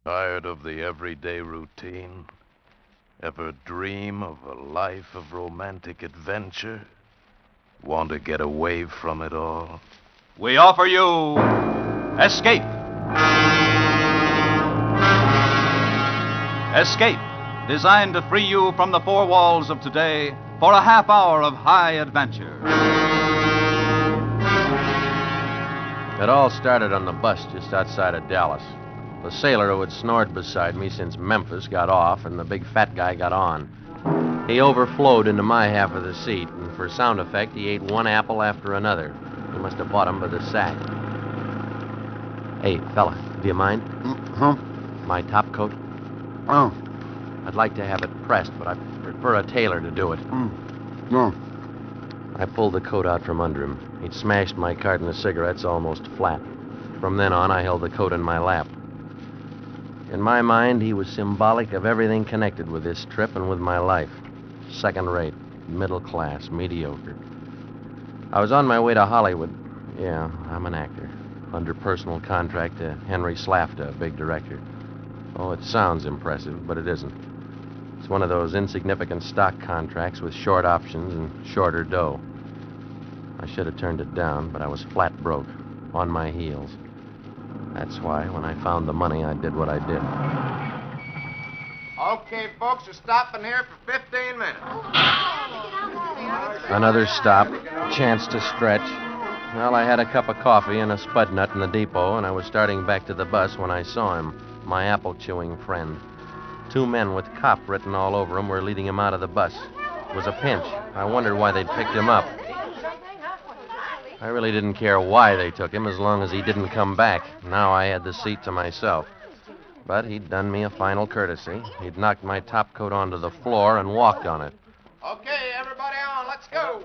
Tired of the everyday routine? Ever dream of a life of romantic adventure? Want to get away from it all? We offer you Escape. Escape, designed to free you from the four walls of today for a half hour of high adventure. It all started on the bus just outside of Dallas. The sailor who had snored beside me since Memphis got off, and the big fat guy got on. He overflowed into my half of the seat, and for sound effect, he ate one apple after another. He must have bought 'em by the sack. Hey, fella, do you mind? Huh? My top coat? Oh. I'd like to have it pressed, but I prefer a tailor to do it. No. I pulled the coat out from under him. He'd smashed my carton of cigarettes almost flat. From then on, I held the coat in my lap. In my mind, he was symbolic of everything connected with this trip and with my life. Second-rate, middle-class, mediocre. I was on my way to Hollywood. Yeah, I'm an actor. Under personal contract to Henry Slafta, a big director. Oh, it sounds impressive, but it isn't. It's one of those insignificant stock contracts with short options and shorter dough. I should have turned it down, but I was flat broke, on my heels. That's why, when I found the money, I did what I did. Okay, folks, we're stopping here for 15 minutes. Another stop, chance to stretch. Well, I had a cup of coffee and a spud nut in the depot, and I was starting back to the bus when I saw him, my apple-chewing friend. Two men with cop written all over him were leading him out of the bus. It was a pinch. I wondered why they'd picked him up. I really didn't care why they took him as long as he didn't come back. Now I had the seat to myself. But he'd done me a final courtesy. He'd knocked my top coat onto the floor and walked on it. Okay, everybody on, let's go.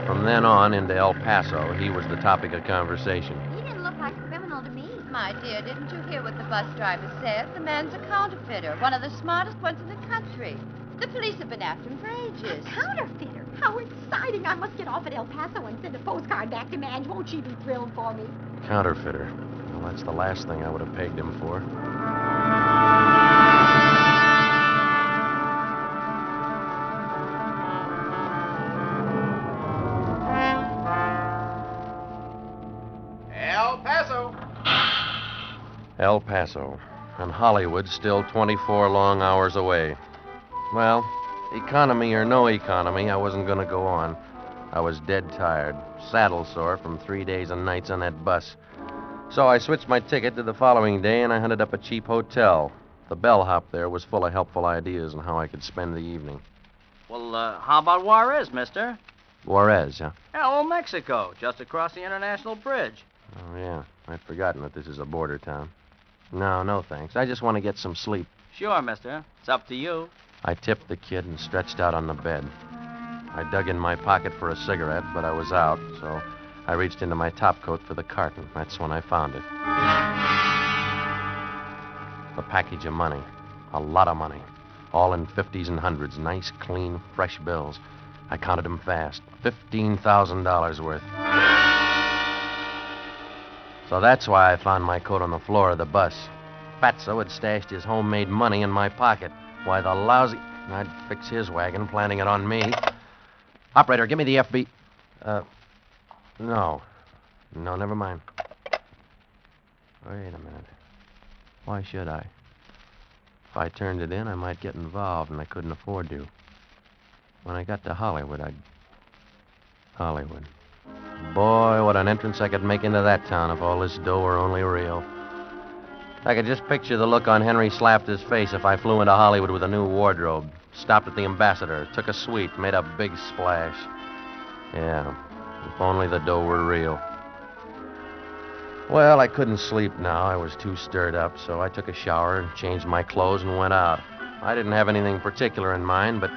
From then on into El Paso, he was the topic of conversation. He didn't look like a criminal to me. My dear, didn't you hear what the bus driver said? The man's a counterfeiter, one of the smartest ones in the country. The police have been after him for ages. Counterfeiter? How exciting. I must get off at El Paso and send a postcard back to Madge. Won't she be thrilled for me? Counterfeiter. Well, that's the last thing I would have pegged him for. El Paso. El Paso. And Hollywood still 24 long hours away. Well, economy or no economy, I wasn't going to go on. I was dead tired, saddle sore from 3 days and nights on that bus. So I switched my ticket to the following day, and I hunted up a cheap hotel. The bellhop there was full of helpful ideas on how I could spend the evening. Well, how about Juarez, mister? Juarez, huh? Yeah, old Mexico, just across the International Bridge. Oh, yeah. I'd forgotten that this is a border town. No, thanks. I just want to get some sleep. Sure, mister. It's up to you. I tipped the kid and stretched out on the bed. I dug in my pocket for a cigarette, but I was out, so I reached into my topcoat for the carton. That's when I found it. The package of money. A lot of money. All in 50s and 100s. Nice, clean, fresh bills. I counted them fast. $15,000 worth. So that's why I found my coat on the floor of the bus. Fatso had stashed his homemade money in my pocket. Why, the lousy... I'd fix his wagon, planning it on me. Operator, give me the FB... No, never mind. Wait a minute. Why should I? If I turned it in, I might get involved, and I couldn't afford to. When I got to Hollywood, Hollywood. Boy, what an entrance I could make into that town if all this dough were only real. I could just picture the look on Henry Slafta's face if I flew into Hollywood with a new wardrobe, stopped at the Ambassador, took a suite, made a big splash. Yeah, if only the dough were real. Well, I couldn't sleep now. I was too stirred up, so I took a shower and changed my clothes and went out. I didn't have anything particular in mind, but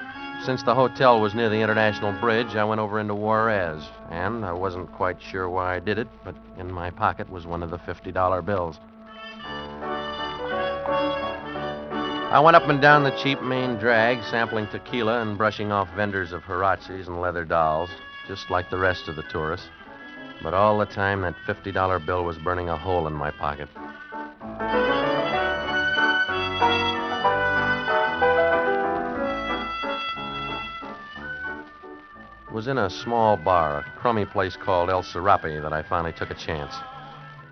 since the hotel was near the International Bridge, I went over into Juarez, and I wasn't quite sure why I did it, but in my pocket was one of the $50 bills. I went up and down the cheap main drag, sampling tequila and brushing off vendors of Huaraches and leather dolls, just like the rest of the tourists. But all the time, that $50 bill was burning a hole in my pocket. It was in a small bar, a crummy place called El Serape, that I finally took a chance.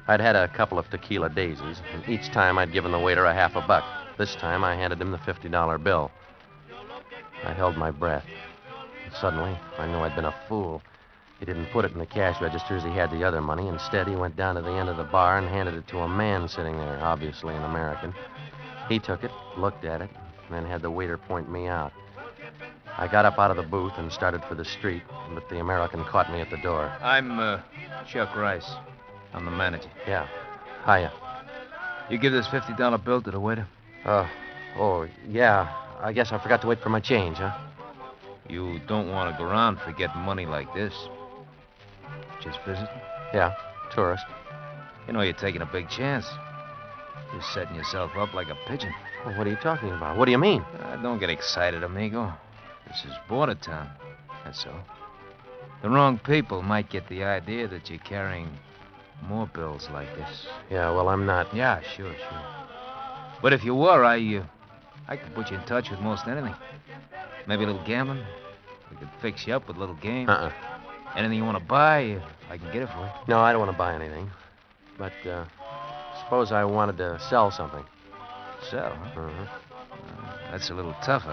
I'd had a couple of tequila daisies, and each time I'd given the waiter a half a buck. This time I handed him the $50 bill. I held my breath. And suddenly, I knew I'd been a fool. He didn't put it in the cash register as he had the other money. Instead, he went down to the end of the bar and handed it to a man sitting there, obviously an American. He took it, looked at it, and then had the waiter point me out. I got up out of the booth and started for the street, but the American caught me at the door. I'm, Chuck Rice. I'm the manager. Yeah. Hiya. You give this $50 bill to the waiter? Yeah. I guess I forgot to wait for my change, huh? You don't want to go around forgetting money like this. Just visiting? Yeah, tourist. You know you're taking a big chance. You're setting yourself up like a pigeon. Well, what are you talking about? What do you mean? Don't get excited, amigo. This is border town. That's all. The wrong people might get the idea that you're carrying more bills like this. Yeah, well, I'm not. Yeah, sure. But if you were, I could put you in touch with most anything. Maybe a little gambling. We could fix you up with a little game. Anything you want to buy, I can get it for you. No, I don't want to buy anything. But, suppose I wanted to sell something. Sell, huh? Uh-huh. That's a little tougher.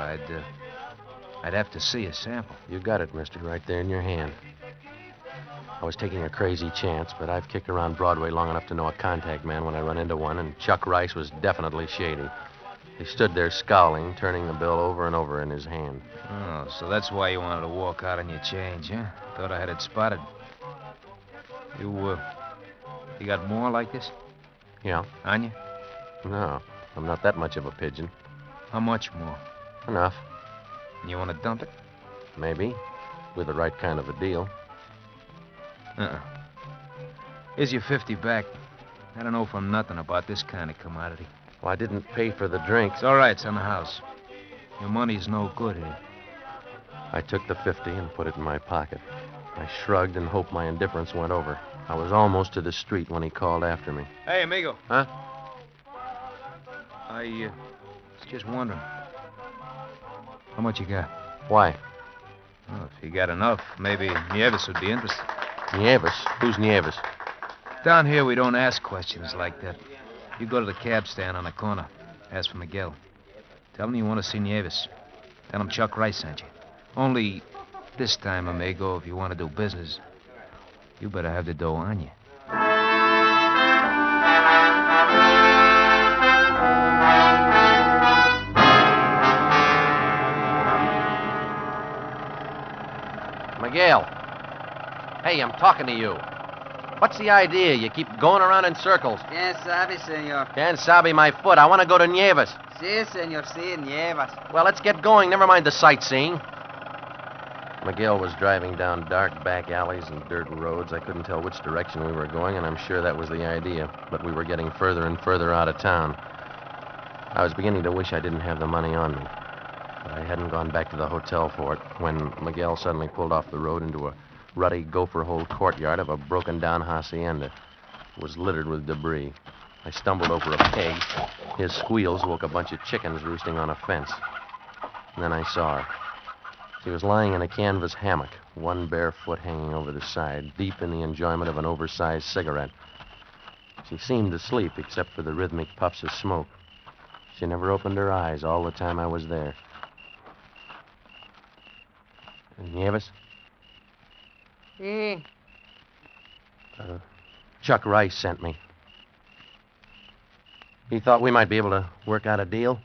I'd have to see a sample. You got it, mister, right there in your hand. I was taking a crazy chance, but I've kicked around Broadway long enough to know a contact man when I run into one, and Chuck Rice was definitely shady. He stood there scowling, turning the bill over and over in his hand. Oh, so that's why you wanted to walk out on your change, huh? Thought I had it spotted. You got more like this? Yeah. On you? No, I'm not that much of a pigeon. How much more? Enough. You want to dump it? Maybe, with the right kind of a deal. Here's your 50 back. I don't know from nothing about this kind of commodity. Well, I didn't pay for the drinks. It's all right. It's in the house. Your money's no good here. I took the 50 and put it in my pocket. I shrugged and hoped my indifference went over. I was almost to the street when he called after me. Hey, amigo. Huh? I was just wondering. How much you got? Why? Well, if you got enough, maybe Nieves would be interested. Nieves? Who's Nieves? Down here, we don't ask questions like that. You go to the cab stand on the corner. Ask for Miguel. Tell him you want to see Nieves. Tell him Chuck Rice sent you. Only this time, amigo, if you want to do business, you better have the dough on you. Miguel. Hey, I'm talking to you. What's the idea? You keep going around in circles. Bien sabe, senor. Can't sabe my foot. I want to go to Nieves. Si, senor, si, Nieves. Well, let's get going. Never mind the sightseeing. Miguel was driving down dark back alleys and dirt roads. I couldn't tell which direction we were going, and I'm sure that was the idea. But we were getting further and further out of town. I was beginning to wish I didn't have the money on me. But I hadn't gone back to the hotel for it when Miguel suddenly pulled off the road into a ruddy gopher-hole courtyard of a broken-down hacienda. It was littered with debris. I stumbled over a peg. His squeals woke a bunch of chickens roosting on a fence. And then I saw her. She was lying in a canvas hammock, one bare foot hanging over the side, deep in the enjoyment of an oversized cigarette. She seemed asleep, except for the rhythmic puffs of smoke. She never opened her eyes all the time I was there. Nieves? Si. Chuck Rice sent me. He thought we might be able to work out a deal.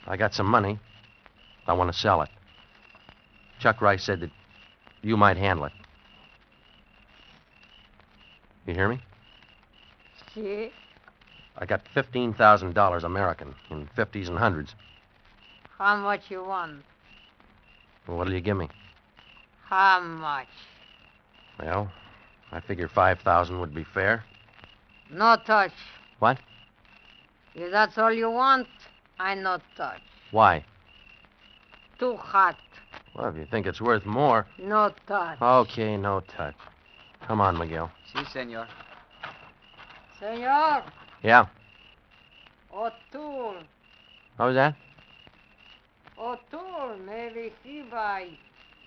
I got some money. I want to sell it. Chuck Rice said that you might handle it. You hear me? Si. I got $15,000 American in 50s and 100s. How much you want? Well, what'll you give me? How much? Well, I figure 5,000 would be fair. No touch. What? If that's all you want, I no touch. Why? Too hot. Well, if you think it's worth more. No touch. Okay, no touch. Come on, Miguel. Si, senor. Senor, Yeah. O'Toole. What was that? O'Toole, maybe he buy.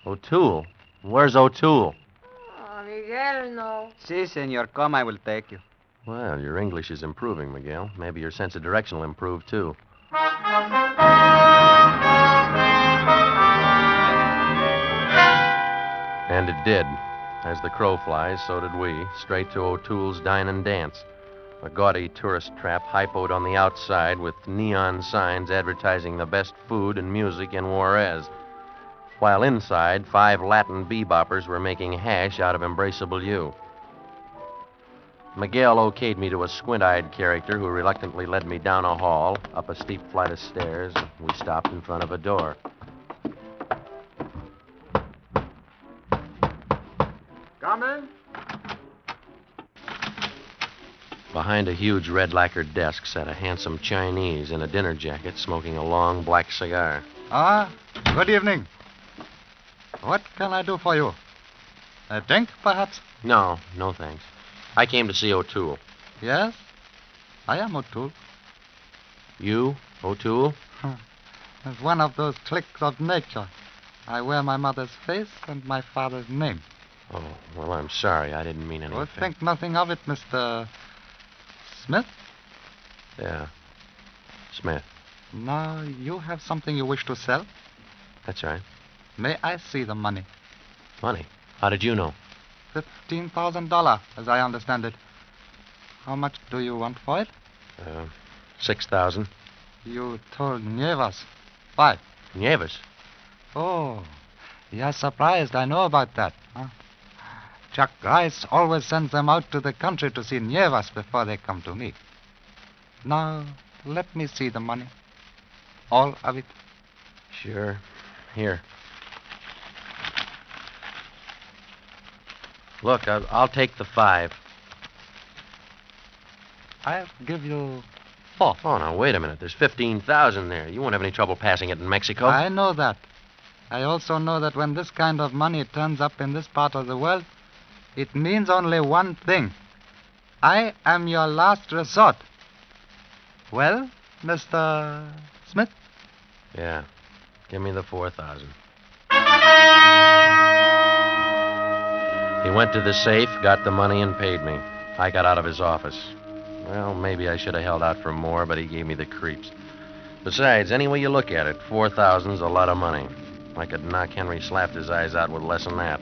O'Toole? Where's O'Toole? Oh, Miguel, no. Si, senor. Come, I will take you. Well, your English is improving, Miguel. Maybe your sense of direction will improve, too. And it did. As the crow flies, so did we, straight to O'Toole's Dine and Dance, a gaudy tourist trap hypoed on the outside with neon signs advertising the best food and music in Juarez, while inside, 5 Latin beboppers were making hash out of Embraceable You. Miguel okayed me to a squint-eyed character who reluctantly led me down a hall, up a steep flight of stairs, and we stopped in front of a door. Come in. Behind a huge red lacquered desk sat a handsome Chinese in a dinner jacket smoking a long black cigar. Ah, good evening. What can I do for you? A drink, perhaps? No thanks. I came to see O'Toole. Yes, I am O'Toole. You, O'Toole? As one of those cliques of nature. I wear my mother's face and my father's name. Oh, well, I'm sorry. I didn't mean anything. Oh, think nothing of it, Mr. Smith. Yeah, Smith. Now, you have something you wish to sell? That's right. May I see the money? Money? How did you know? $15,000, as I understand it. How much do you want for it? 6,000. You told Nievas. 5. Nieves? Oh, you're surprised. I know about that. Huh? Chuck Rice always sends them out to the country to see Nievas before they come to me. Now, let me see the money. All of it. Sure. Here. Look, I'll take the 5. I'll give you 4. Oh, now, wait a minute. There's 15,000 there. You won't have any trouble passing it in Mexico. I know that. I also know that when this kind of money turns up in this part of the world, it means only one thing. I am your last resort. Well, Mr. Smith? Yeah. Give me the 4,000. He went to the safe, got the money, and paid me. I got out of his office. Well, maybe I should have held out for more, but he gave me the creeps. Besides, any way you look at it, 4,000's a lot of money. I could knock Henry Slafter's eyes out with less than that.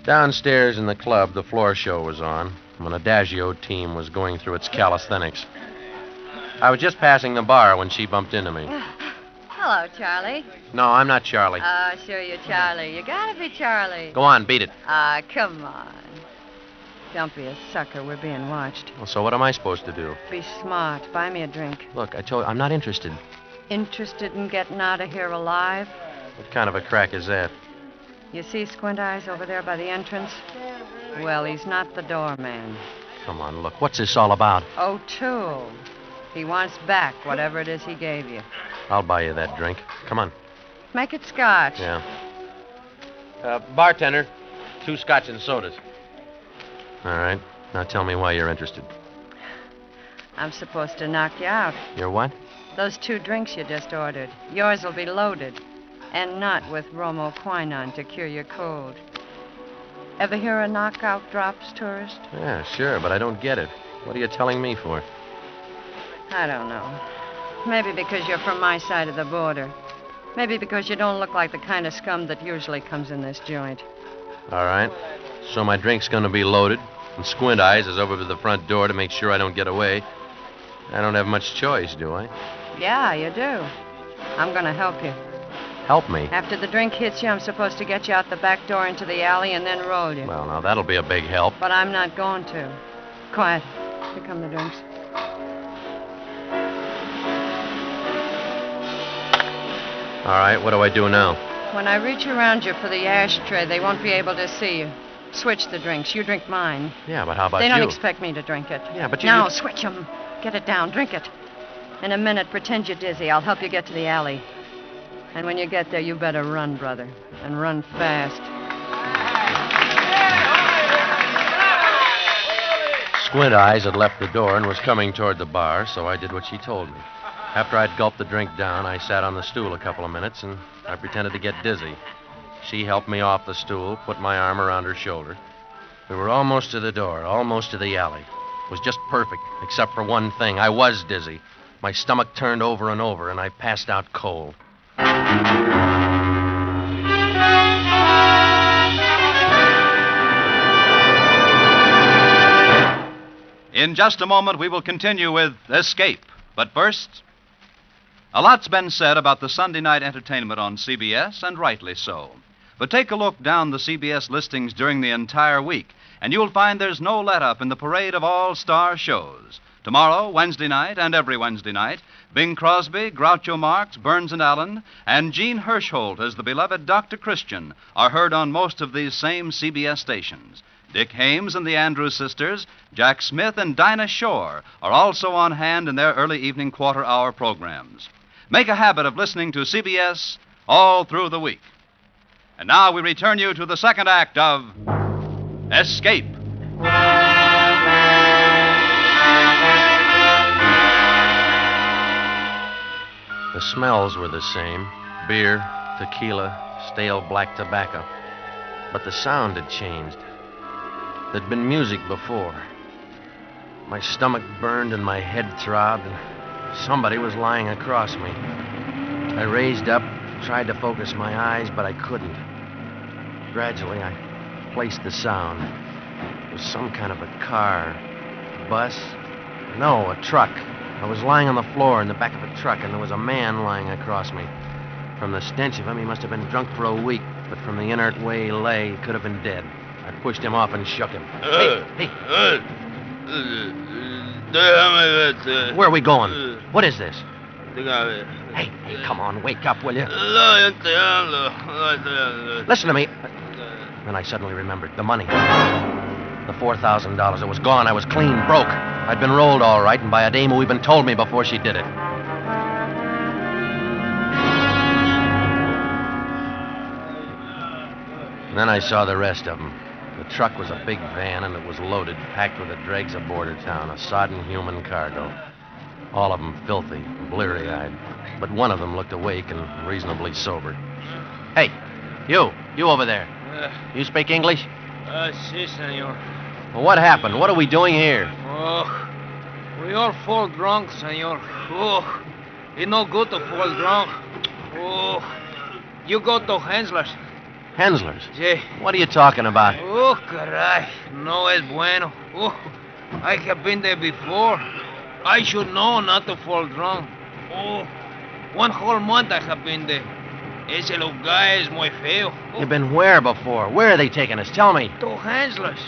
Downstairs in the club, the floor show was on, when an Adagio team was going through its calisthenics. I was just passing the bar when she bumped into me. Hello, Charlie. No, I'm not Charlie. Sure you're Charlie. You gotta be Charlie. Go on, beat it. Come on. Don't be a sucker. We're being watched. Well, so what am I supposed to do? Be smart. Buy me a drink. Look, I told you, I'm not interested. Interested in getting out of here alive? What kind of a crack is that? You see Squint Eyes over there by the entrance? Well, he's not the doorman. Come on, look. What's this all about? O'Toole. He wants back whatever it is he gave you. I'll buy you that drink. Come on. Make it scotch. Yeah. Bartender, 2 scotch and sodas. All right. Now tell me why you're interested. I'm supposed to knock you out. You're what? Those 2 drinks you just ordered. Yours will be loaded. And not with bromoquinine to cure your cold. Ever hear of knockout drops, tourist? Yeah, sure, but I don't get it. What are you telling me for? I don't know. Maybe because you're from my side of the border. Maybe because you don't look like the kind of scum that usually comes in this joint. All right. So my drink's going to be loaded, and Squint Eyes is over to the front door to make sure I don't get away. I don't have much choice, do I? Yeah, you do. I'm going to help you. Help me? After the drink hits you, I'm supposed to get you out the back door into the alley and then roll you. Well, now, that'll be a big help. But I'm not going to. Quiet. Here come the drinks. All right, what do I do now? When I reach around you for the ashtray, they won't be able to see you. Switch the drinks. You drink mine. Yeah, but how about you? you? They don't expect me to drink it. Yeah, but you... Now, switch them. Get it down. Drink it. In a minute, pretend you're dizzy. I'll help you get to the alley. And when you get there, you better run, brother. And run fast. Squint Eyes had left the door and was coming toward the bar, so I did what she told me. After I'd gulped the drink down, I sat on the stool a couple of minutes and I pretended to get dizzy. She helped me off the stool, put my arm around her shoulder. We were almost to the door, almost to the alley. It was just perfect, except for one thing. I was dizzy. My stomach turned over and over, and I passed out cold. In just a moment, we will continue with Escape. But first, a lot's been said about the Sunday night entertainment on CBS, and rightly so. But take a look down the CBS listings during the entire week, and you'll find there's no let-up in the parade of all-star shows. Tomorrow, Wednesday night, and every Wednesday night, Bing Crosby, Groucho Marx, Burns and Allen, and Gene Hirschholt as the beloved Dr. Christian are heard on most of these same CBS stations. Dick Hames and the Andrews Sisters, Jack Smith and Dinah Shore are also on hand in their early evening quarter-hour programs. Make a habit of listening to CBS all through the week. And now we return you to the second act of Escape. The smells were the same. Beer, tequila, stale black tobacco. But the sound had changed. There'd been music before. My stomach burned and my head throbbed, and somebody was lying across me. I raised up, tried to focus my eyes, but I couldn't. Gradually, I placed the sound. It was some kind of a car, bus. No, a truck. I was lying on the floor in the back of a truck, and there was a man lying across me. From the stench of him, he must have been drunk for a week, but from the inert way he lay, he could have been dead. I pushed him off and shook him. Hey! Where are we going? What is this? Hey, come on, wake up, will you? Listen to me. Then I suddenly remembered the money. The $4,000. It was gone. I was clean broke. I'd been rolled all right, and by a dame who even told me before she did it. And then I saw the rest of them. The truck was a big van, and it was loaded, packed with the dregs of border town, a sodden human cargo. All of them filthy, bleary-eyed. But one of them looked awake and reasonably sober. Hey, you over there. You speak English? Si, senor. Well, what happened? What are we doing here? Oh, we all fall drunk, senor. Oh, it's no good to fall drunk. Oh, you go to Hensler's. Hensler's? Sí. What are you talking about? Oh, caray. No es bueno. Oh, I have been there before. I should know not to fall drunk. Oh, 1 whole month I have been there. Ese lugar es muy feo. Oh. You've been where before? Where are they taking us? Tell me. To Hensler's.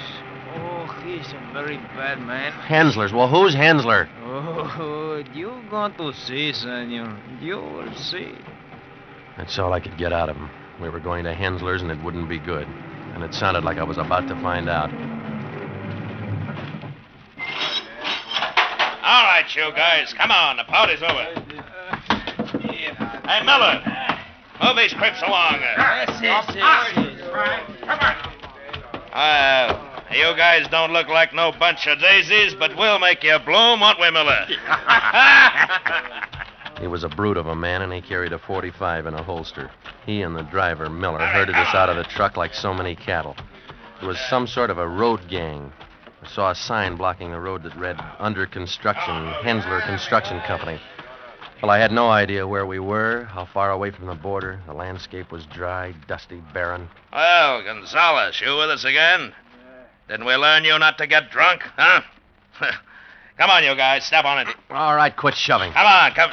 Oh, he's a very bad man. Hensler's? Well, who's Hensler? Oh, you going to see, senor. You will see. That's all I could get out of him. We were going to Hensler's, and it wouldn't be good. And it sounded like I was about to find out. All right, you guys, come on. The party's over. Hey, Miller, move these crips along. You guys don't look like no bunch of daisies, but we'll make you bloom, won't we, Miller? He was a brute of a man, and he carried a .45 in a holster. He and the driver, Miller, herded us out of the truck like so many cattle. It was some sort of a road gang. I saw a sign blocking the road that read, "Under construction, Hensler Construction Company." Well, I had no idea where we were, how far away from the border. The landscape was dry, dusty, barren. Well, Gonzalez, you with us again? Didn't we learn you not to get drunk, huh? Come on, you guys, step on it. All right, quit shoving. Come on, come.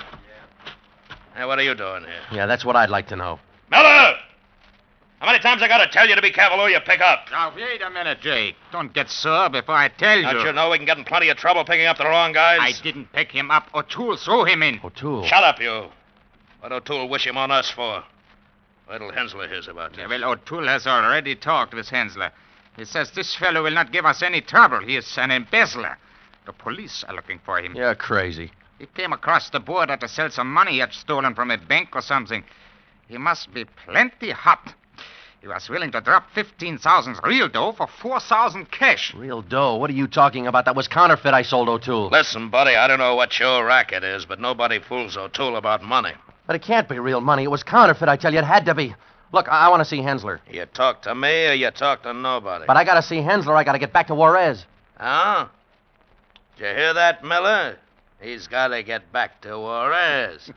Hey, what are you doing here? Yeah, that's what I'd like to know. Miller! How many times I gotta tell you to be careful who you pick up? Now, wait a minute, Jake. Don't get sore before I tell you. Don't you know we can get in plenty of trouble picking up the wrong guys? I didn't pick him up. O'Toole threw him in. O'Toole? Shut up, you. What O'Toole wish him on us for? Wait till Hensler hears about this. Yeah, well, O'Toole has already talked with Hensler. He says this fellow will not give us any trouble. He is an embezzler. The police are looking for him. You're crazy. He came across the border to sell some money he had stolen from a bank or something. He must be plenty hot. He was willing to drop 15,000 real dough for 4,000 cash. Real dough? What are you talking about? That was counterfeit I sold O'Toole. Listen, buddy, I don't know what your racket is, but nobody fools O'Toole about money. But it can't be real money. It was counterfeit, I tell you. It had to be. Look, I want to see Hensler. You talk to me or you talk to nobody? But I got to see Hensler. I got to get back to Juarez. Huh? Did you hear that, Miller? He's got to get back to Juarez.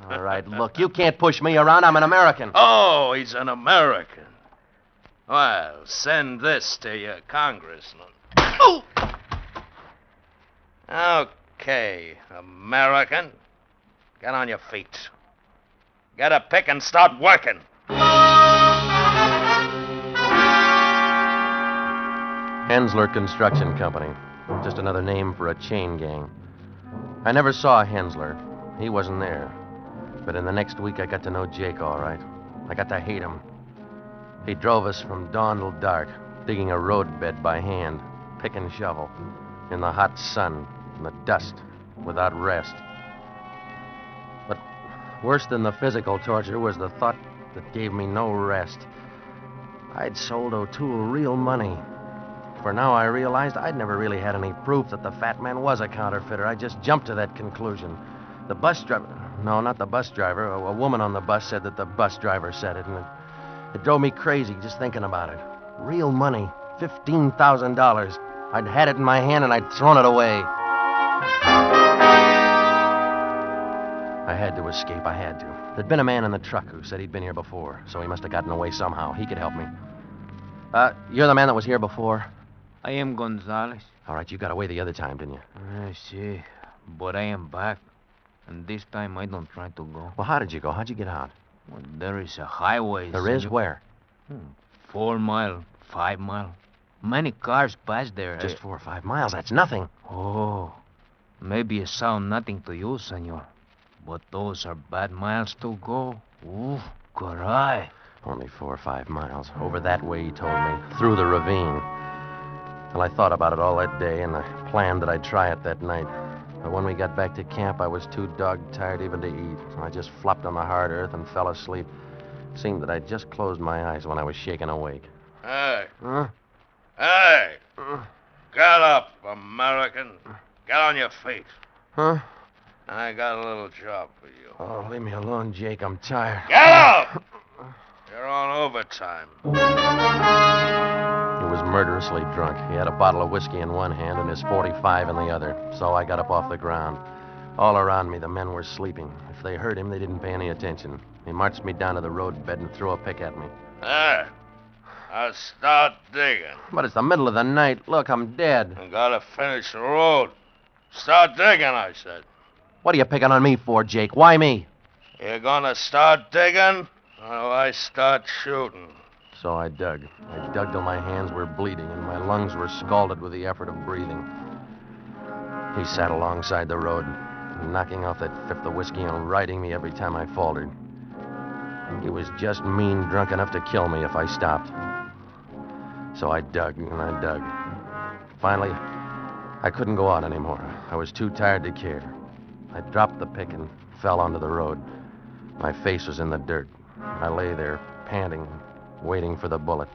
All right, look, you can't push me around. I'm an American. Oh, he's an American. Well, send this to your congressman. Oh! Okay, American. Get on your feet. Get a pick and start working. Hensler Construction Company. Just another name for a chain gang. I never saw Hensler. He wasn't there. But in the next week, I got to know Jake all right. I got to hate him. He drove us from dawn till dark, digging a roadbed by hand, pick and shovel, in the hot sun, in the dust, without rest. But worse than the physical torture was the thought that gave me no rest. I'd sold O'Toole real money. For now I realized I'd never really had any proof that the fat man was a counterfeiter. I just jumped to that conclusion. The bus driver... No, not the bus driver. A woman on the bus said that the bus driver said it, and it drove me crazy just thinking about it. Real money. $15,000. I'd had it in my hand and I'd thrown it away. I had to escape. I had to. There'd been a man in the truck who said he'd been here before, so he must have gotten away somehow. He could help me. You're the man that was here before? I am Gonzalez. All right, you got away the other time, didn't you? I see. But I am back. And this time I don't try to go. Well, how did you go? How'd you get out? Well, there is a highway. There is? Where? 4 mile, 5 mile. Many cars pass there. Just 4 or 5 miles. That's nothing. Oh, maybe it sounds nothing to you, senor. But those are bad miles to go. Ooh, caray. Only 4 or 5 miles. Over that way, he told me. Through the ravine. Well, I thought about it all that day, and I planned that I'd try it that night. But when we got back to camp, I was too dog-tired even to eat. I just flopped on the hard earth and fell asleep. It seemed that I'd just closed my eyes when I was shaken awake. Hey. Huh? Hey. Get up, American. Get on your feet. Huh? I got a little job for you. Oh, leave me alone, Jake. I'm tired. Get up! You're on overtime. He was murderously drunk. He had a bottle of whiskey in one hand and his .45 in the other. So I got up off the ground. All around me, the men were sleeping. If they heard him, they didn't pay any attention. He marched me down to the roadbed and threw a pick at me. There. I'll start digging. But it's the middle of the night. Look, I'm dead. I gotta finish the road. Start digging, I said. What are you picking on me for, Jake? Why me? You're gonna start digging, or I start shooting. So I dug. I dug till my hands were bleeding and my lungs were scalded with the effort of breathing. He sat alongside the road, knocking off that fifth of whiskey and riding me every time I faltered. He was just mean drunk enough to kill me if I stopped. So I dug and I dug. Finally, I couldn't go on anymore. I was too tired to care. I dropped the pick and fell onto the road. My face was in the dirt. I lay there, panting, waiting for the bullet.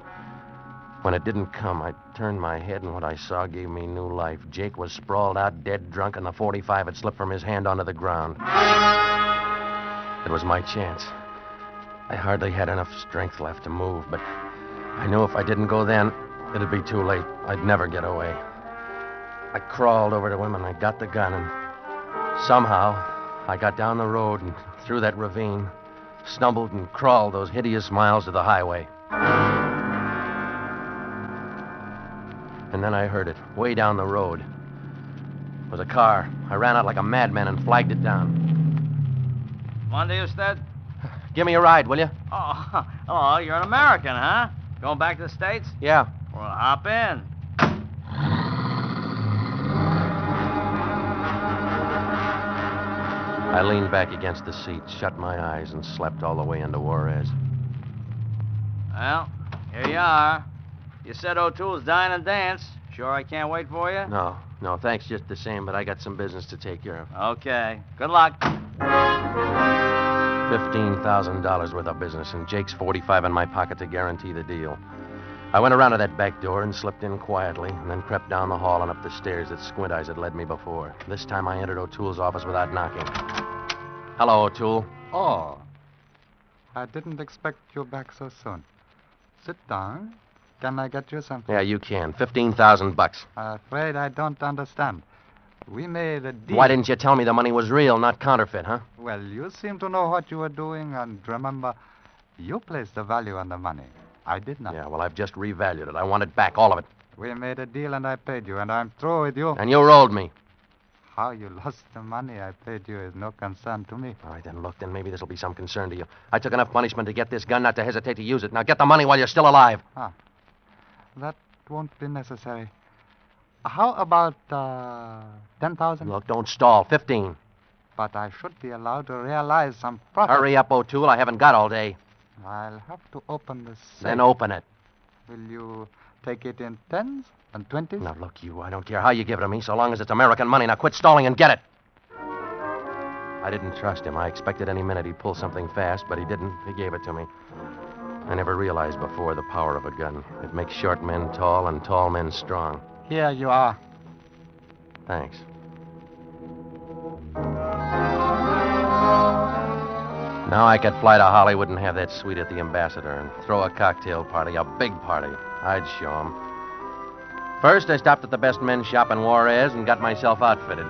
When it didn't come, I turned my head, and what I saw gave me new life. Jake was sprawled out, dead drunk, and the .45 had slipped from his hand onto the ground. It was my chance. I hardly had enough strength left to move, but I knew if I didn't go then, it'd be too late. I'd never get away. I crawled over to him, and I got the gun, and somehow I got down the road and through that ravine, stumbled and crawled those hideous miles to the highway. And then I heard it, way down the road. It was a car. I ran out like a madman and flagged it down. Monday, Usted? Give me a ride, will you? Oh, you're an American, huh? Going back to the States? Yeah. Well, hop in. I leaned back against the seat, shut my eyes, and slept all the way into Juarez. Well, here you are. You said O'Toole's dying to dance. Sure I can't wait for you? No, thanks just the same, but I got some business to take care of. Okay. Good luck. $15,000 worth of business, and Jake's 45 in my pocket to guarantee the deal. I went around to that back door and slipped in quietly, and then crept down the hall and up the stairs that Squint Eyes had led me before. This time I entered O'Toole's office without knocking. Hello, O'Toole. Oh, I didn't expect you back so soon. Sit down. Can I get you something? Yeah, you can. $15,000. I'm afraid I don't understand. We made a deal. Why didn't you tell me the money was real, not counterfeit, huh? Well, you seem to know what you were doing, and remember, you placed the value on the money. I did not. Yeah, well, I've just revalued it. I want it back, all of it. We made a deal, and I paid you, and I'm through with you. And you rolled me. How you lost the money I paid you is no concern to me. All right, then look, then maybe this will be some concern to you. I took enough punishment to get this gun not to hesitate to use it. Now get the money while you're still alive. That won't be necessary. How about 10,000? Look, don't stall. 15. But I should be allowed to realize some profit. Hurry up, O'Toole. I haven't got all day. I'll have to open the safe. Then open it. Will you take it in 10s and 20s? Now, look, I don't care how you give it to me, so long as it's American money. Now, quit stalling and get it. I didn't trust him. I expected any minute he'd pull something fast, but he didn't. He gave it to me. I never realized before the power of a gun. It makes short men tall and tall men strong. Here you are. Thanks. Now I could fly to Hollywood and have that suite at the Ambassador and throw a cocktail party, a big party. I'd show 'em. First, I stopped at the best men's shop in Juarez and got myself outfitted.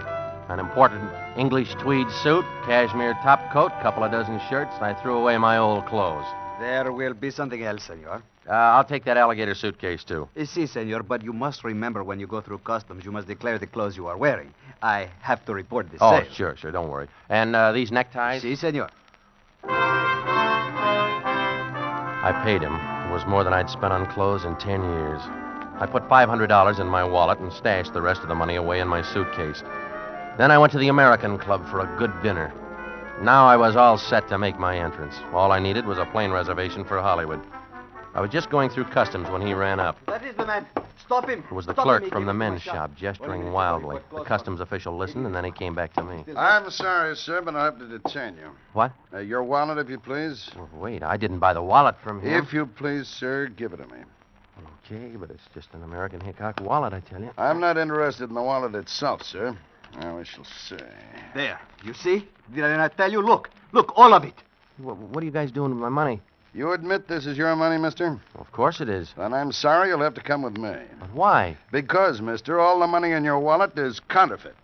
An imported English tweed suit, cashmere topcoat, couple of dozen shirts, and I threw away my old clothes. There will be something else, senor. I'll take that alligator suitcase, too. Si, senor, but you must remember when you go through customs, you must declare the clothes you are wearing. I have to report the sale. Sure, don't worry. And these neckties? Si, senor. I paid him. It was more than I'd spent on clothes in 10 years. I put $500 in my wallet and stashed the rest of the money away in my suitcase. Then I went to the American Club for a good dinner. Now I was all set to make my entrance. All I needed was a plane reservation for Hollywood. I was just going through customs when he ran up. That is the man. Stop him. It was the clerk from the men's shop, gesturing wildly. The customs official listened, and then he came back to me. I'm sorry, sir, but I'll have to detain you. What? Your wallet, if you please. Oh, wait, I didn't buy the wallet from him. If you please, sir, give it to me. Okay, but it's just an American Hickok wallet, I tell you. I'm not interested in the wallet itself, sir. Now, we shall see. There. You see? Did I not tell you? Look, all of it. What are you guys doing with my money? You admit this is your money, mister? Of course it is. Then I'm sorry you'll have to come with me. But why? Because, mister, all the money in your wallet is counterfeit.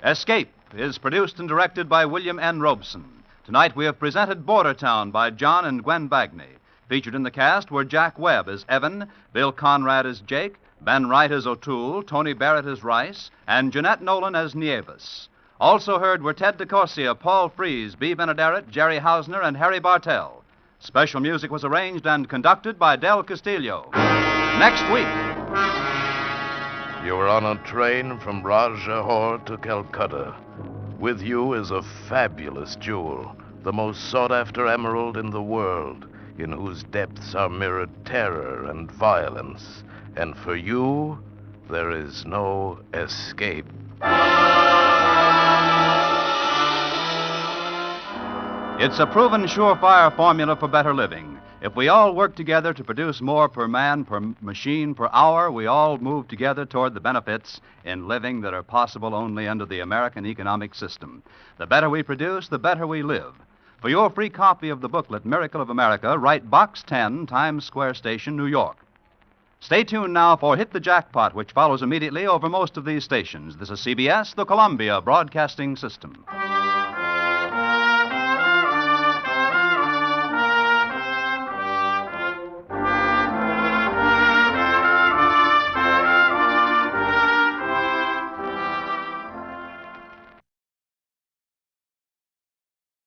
Escape is produced and directed by William N. Robeson. Tonight we have presented Border Town by John and Gwen Bagney. Featured in the cast were Jack Webb as Evan, Bill Conrad as Jake, Ben Wright as O'Toole, Tony Barrett as Rice, and Jeanette Nolan as Nieves. Also heard were Ted DeCorsia, Paul Frees, B. Benaderet, Jerry Hausner, and Harry Bartell. Special music was arranged and conducted by Del Castillo. Next week. You're on a train from Rajahore to Calcutta. With you is a fabulous jewel, the most sought-after emerald in the world, in whose depths are mirrored terror and violence. And for you, there is no escape. It's a proven surefire formula for better living. If we all work together to produce more per man, per machine, per hour, we all move together toward the benefits in living that are possible only under the American economic system. The better we produce, the better we live. For your free copy of the booklet, Miracle of America, write Box 10, Times Square Station, New York. Stay tuned now for Hit the Jackpot, which follows immediately over most of these stations. This is CBS, the Columbia Broadcasting System.